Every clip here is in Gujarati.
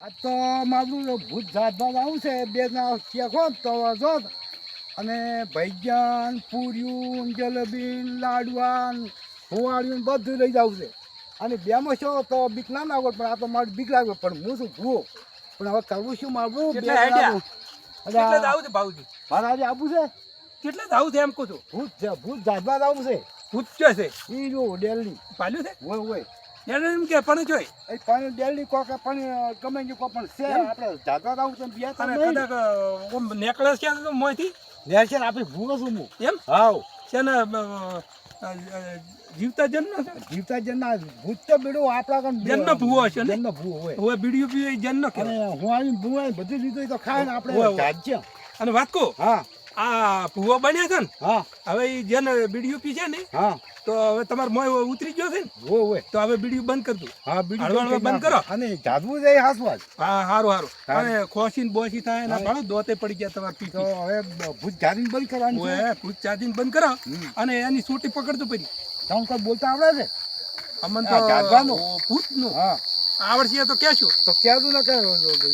આ તો મારું ભૂત જાતભાત આવું છે બે ના શેખો તો જો અને ભૈજાન પૂર્યું જલેબી લાડવાન હુવાળીયું બધું લઈ જવું છે અને બેમાં છો તો બીક ના લાગો પણ આ તો મારે બીક લાગે પણ હું શું ભૂવો પણ હવે કરવું શું મારું બે મારે આજે આવું છે કેટલા આવું છે એમ કહું છું ભૂત જાતભાત આવું છે ભૂત છે છે એ જો ડેલી પાલ્યું છે હોય હોય એને એમ કે પણ જોઈ એ પાણી ડેલી કોક પણ ગમે તે કોઈ પણ છે આપણે જાતભાત આવું છે બે અને કદાચ નેકળે છે મોંથી લે છે આપણે ભૂવો છું હું એમ હાવ છે ને જીવતા જન્મ છે જીવતા જન્ના ભૂત તો બીડું આપણા કણ જન્મ ભૂવો હશે ને જન્મ ભૂવો હોય હવે બીડીયું પીવે જન્મ કે અને હું આવીને ભૂવા બધું લીધું તો ખાય ને આપણે જાજ્ય અને વાત કહું હા આ ભૂવો બન્યા છે ને હા હવે ઈ જેને બીડીયું પી છે ને હા તો હવે તમારો મોય ઉતરી ગયો છે ને હોય હોય તો હવે બીડીયું બંધ કરી દઉં હા હળવળમાં બંધ કરો અને જાદવું જાય હાસવાજ હા સારું અને ખોસીને બોસી થાય ને ભાડો દોતે પડી ગયા તમારે પી તો હવે ભૂત જાદીને બંધ કરવાનું છે ઓએ ભૂત ચાદીને બંધ કરો અને એની સોટી પકડતો પડી તમને કોઈ બોલતા આવડે છે અમન હા, તો જાદવાનું. ભૂતનું હા આવડશે તો કહેશું તો કહેતું ને કે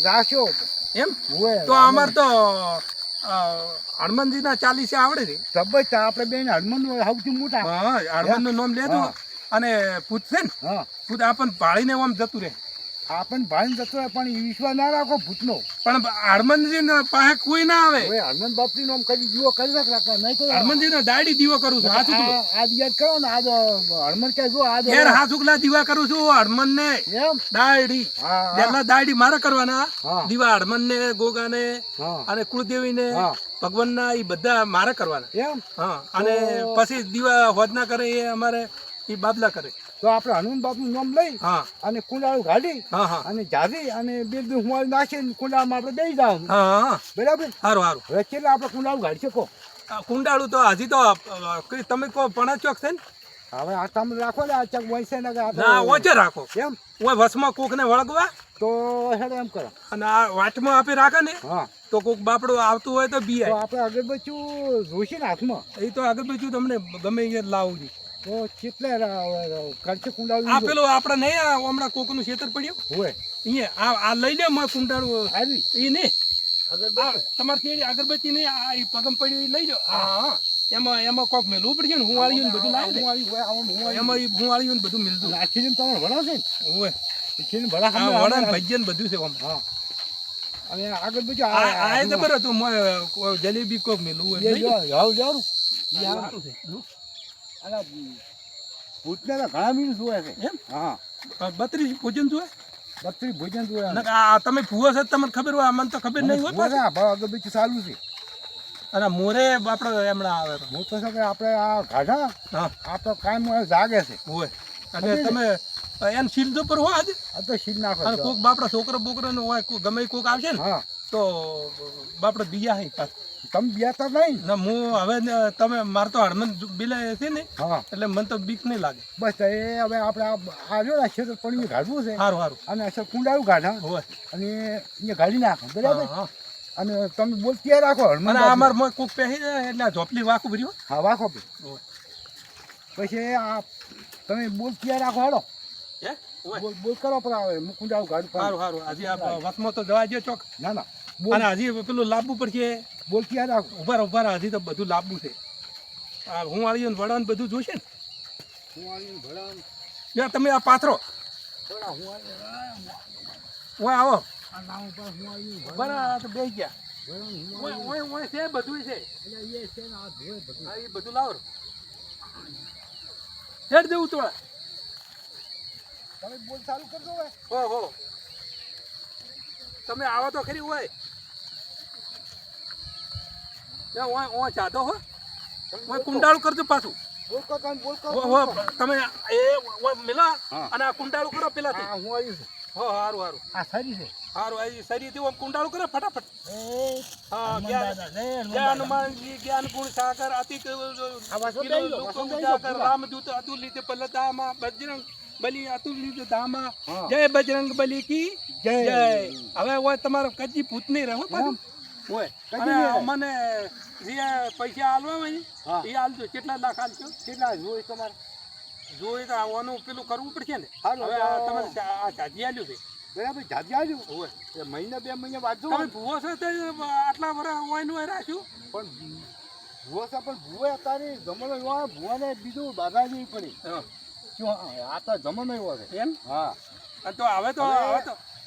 જાશો એમ હોય તો અમાર તો હનુમાનજીના ચાલીસે આવડે છે સબજ આપણે બેન હનુમાન સૌથી મોટા હા હનુમાનનું નામ લેતું હા. અને ભૂત છે ને હા ભૂત આપણને ભાળીને આમ જતું રહે આપણને ભાઈ જતો હોય પણ ઈ વિશ્વાસ ના રાખો ભૂતનો પણ હનુમાનજી પાસે કોઈ ના આવે હવે હનુમાન બાપની નામ કરી દીવો કરી રાખવા નહીં તો હનુમાનજીનો દાડી દીવો કરું છું હાથ ઉકલો આજ યાદ કરો ને આજ હનુમાન કે જો આજ ઘેર હાથ ઉકલા દીવા કરું છું હનુમાનને એમ દાડી હા પહેલા દાડી મારે કરવાના હા. દીવા હનુમાનને ગોગાને હા અને કુળદેવીને હા ભગવાનના એ બધા મારે કરવાના એમ હા અને પછી દીવા હોદના કરે એ અમારે એ બાબલા કરે તો આપણે હનુમાન બાપનું નામ લઈ હા અને કુંડાળું ગાડી હા હા અને જાવી અને બે હું નાખીને કુંડાળમાં આપણે દઈ જવાનું હા હા બરાબર સારું સારું હવે છેલ્લે આપણે કુંડાળું ગાડી શકો આ કુંડાળું તો હજી તો કઈ તમે કહો પણા ચોક છે ને હવે આ તમે રાખો ને આ ચક વૈસે ને કે આ ના તો ઓછે રાખો એમ ઓય વસમાં કોકને વળગવા તો હેડો એમ કરો અને આ વાટમાં આપી રાખે ને હા તો કોક બાપડો આવતું હોય તો તો બીઆઈ આપણે અગરબત્તી જોઈશે ને હાથમાં એ તો આગળ બીજું તમને ગમે એ લાવું છું તો કેટલે ખર્ચે કુંડાળું આ પેલું આપણે નહીં આ હમણાં કોકનું ખેતર પડ્યું હોય અહીંયા આ લઈ લે મેં કુંડાળું આવી એ નહીં અગરબત્તી તમારે ત્યાં અગરબત્તી નહીં આ ઈ પગમ પડ્યું એ લઈ જાઓ હા હા એમાં કોક મેલવું પડશે ને હું વાળ્યું ને બધું લાવી હું આવી હોય આવું હું આવી એમાં ઈ હું વાળ્યું ને બધું મિલતું નાખીને તમારે ભણાવશે ને હોય નાખીને ભણા આ વડા ભજ્યન બધું છે આમ હા અને આગળ બધું આ તો બરો તું જલેબી કોક મેલવું હોય લઈ જાઓ. જાવ સારું છે. અને ભૂતને તો ઘણા મિનિટ જોવે છે એમ હા 32 ભોજન જોવે બત્રી ભોજન જોવે નકર આ તમે ભૂવો છો તમને ખબર હોય મને તો ખબર નહીં હોય પાછી. અગરબત્તી ચાલુ છે અને મોરે આપણે એમણા આવે તો. હું તો શું કે આપણે આ ગાઢા હા આપણો કાયમ જાગે છે હોય એટલે તમે એને શીલ પર હોય આજે આ તો શીલ નાખો અને કોક બાપડા છોકરા બોકરા હોય ગમે ઈ કોક આવશે ને હા તો બાપડા બીયા હે પાછું. તમે બેતા નહીં ના હું હવે તમે માર તો હડમન બિલે છે ને હા એટલે મને તો બીક નહીં લાગે. બસ એ હવે આપણે આ જો ને ક્ષેત્ર પણ ગાઢવું છે સારું સારું અને અસર કુંડાળું ગાઢા હોય અને અહીંયા ગાડી નાખો બરાબર હા, હા. અને તમે બોલ ત્યાં રાખો અને હનુમાન અમાર મોય કોક પહેરી જાય એટલે આ ઝોપલી વાકું ભર્યું હા વાખો બી હોય. પછી આ તમે બોલ ત્યાં રાખો હાલો હે હોય બોલ બોલ કરો પણ આવે હું કુંડાળું ગાઢું સારું સારું હજી આ વસમાં તો જવા દો ચોક ના ના બોલ અને હજી પેલું લાવવું પડશે બોલ ત્યાં રાખો ઉભા હજી તો બધું લાવવું છે આ હું વાળી ને વડાને બધું જોઈશે ને હું આવીને ભણાવું યા તમે આ પાથરો થોડા હું આવીને ઓય આવો આ નામ ઉપર હું આવીને બરાબર તો બેસી ગયા ભણાવું ઓય ઓય ઓય છે બધું છે એટલે એ છે ને આ ધોય બધું હા એ બધું લાવો હેડ દેવું તો તમે બોલ ચાલુ કરજો હવે હો તમે આવો તો ખરી હોય ઓય ઓય જાતો હો ઓય કુંડાળું કરજો પાછું બોલ કો કાન બોલ કો હો તમે એ ઓય મિલા હા. અને આ કુંડાળું કરો પેલાથી હા હું આવ્યું છું હો સારું આ સારી છે સારું આ શરીરથી ઓમ કુંડાળું કરો ફટાફટ એ હા હનુમાન જ્ઞાન દાદા, જય હનુમાન જ્ઞાન દાદા. હનુમાનજી જ્ઞાન ગુણ સાગર અતિ આ વાસો દઈ દો, વાસો દઈ દો, સાગર પૂરા. રામદૂત અતુલિત પલતામાં બજરંગ બલી અતુલિત ધામા હા. જય બજરંગ બલી કી જય. જય હવે ઓય તમારો કજી ભૂત નહીં રહો પાછું ઓય કદી અને નહીં રહે. મને જે પૈસા આલવા હોય ને હા. એ આલજો કેટલા લાખ આલજો કેટલા જોઈ તમારે જોઈએ તો આવવાનું પેલું કરવું પડશે ને હાલો, હવે તો- આ તમારે આ જાજી આલ્યું છે બરાબર જાજી આવજો એ મહિને 2 મહિને વાંચો તમે ભૂવો છો તે આટલા વર્ષ ઓયનું હોય રાખ્યું પણ ભૂવો છે પણ ભૂવો અત્યારે જમણો એવો ભૂવાને બીજું બાધા જેવી પડી શું આ તો જમણો એવો છે એમ હા અને તો હવે તો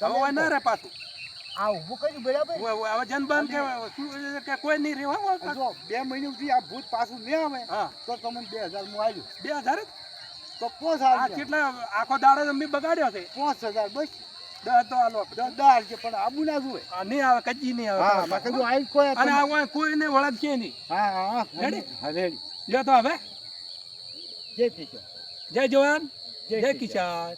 હવે ના રે પાછું આ ઊભું કર્યું બરાબર હવે જનબન કે કોઈ નહીં રહેવા જો 2 મહિના સુધી આ ભૂત પાછું નહીં આવે હા તો તમને 2000 હું આવ્યું 2000 તો 5000 આ કેટલા આખો દાડો મેં બગાડ્યો છે 5000 બસ 10 તો હાલો 10 છે પણ આબુ ના જોવે આ નહીં આવે કચ્ચી નહીં આવે હા મેં કીધું આવી કોઈ અને આ કોઈને વળગશે નહીં હા હા રેડી? હા રેડી લ્યો તો હવે જય કિશન જય જવાન જય જય કિશન. કિસાન